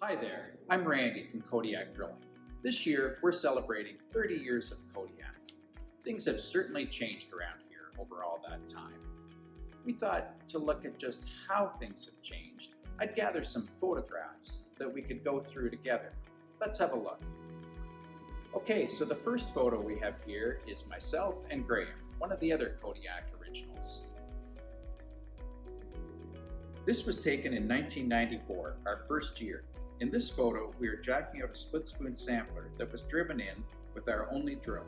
Hi there, I'm Randy from Kodiak Drilling. This year, we're celebrating 30 years of Kodiak. Things have certainly changed around here over all that time. We thought to look at just how things have changed, I'd gather some photographs that we could go through together. Let's have a look. Okay, so the first photo we have here is myself and Graham, one of the other Kodiak originals. This was taken in 1994, our first year. In this photo, we are jacking out a split spoon sampler that was driven in with our only drill.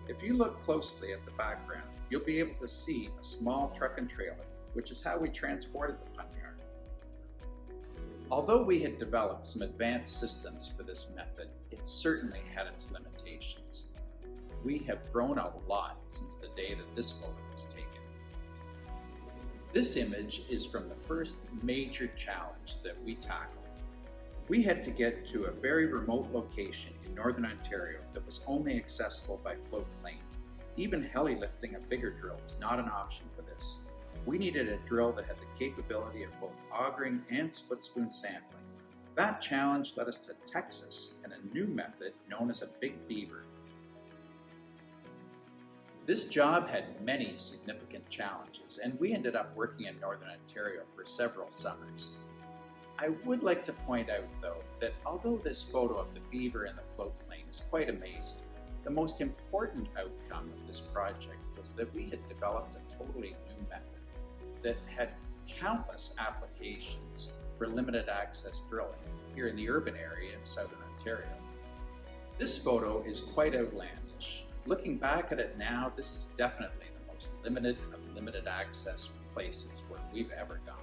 If you look closely at the background, you'll be able to see a small truck and trailer, which is how we transported the punyard. Although we had developed some advanced systems for this method, it certainly had its limitations. We have grown a lot since the day that this photo was taken. This image is from the first major challenge that we tackled. We had to get to a very remote location in Northern Ontario that was only accessible by float plane. Even heli lifting a bigger drill was not an option for this. We needed a drill that had the capability of both augering and split spoon sampling. That challenge led us to Texas and a new method known as a big beaver. This job had many significant challenges, and we ended up working in Northern Ontario for several summers. I would like to point out, though, that although this photo of the beaver and the float plane is quite amazing, the most important outcome of this project was that we had developed a totally new method that had countless applications for limited access drilling here in the urban area of Southern Ontario. This photo is quite outlandish. Looking back at it now, this is definitely the most limited of limited access places where we've ever gone.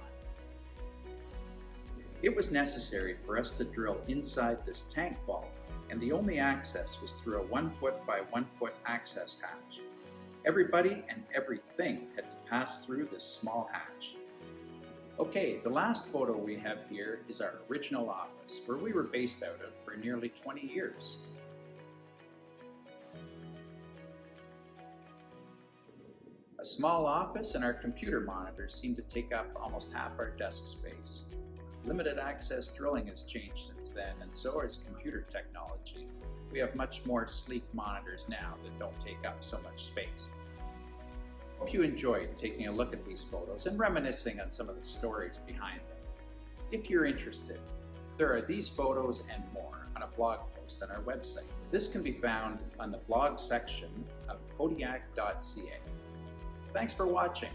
It was necessary for us to drill inside this tank vault, and the only access was through a 1 foot by 1 foot access hatch. Everybody and everything had to pass through this small hatch. Okay, the last photo we have here is our original office, where we were based out of for nearly 20 years. A small office and our computer monitors seem to take up almost half our desk space. Limited access drilling has changed since then, and so has computer technology. We have much more sleek monitors now that don't take up so much space. Hope you enjoyed taking a look at these photos and reminiscing on some of the stories behind them. If you're interested, there are these photos and more on a blog post on our website. This can be found on the blog section of kodiak.ca. Thanks for watching.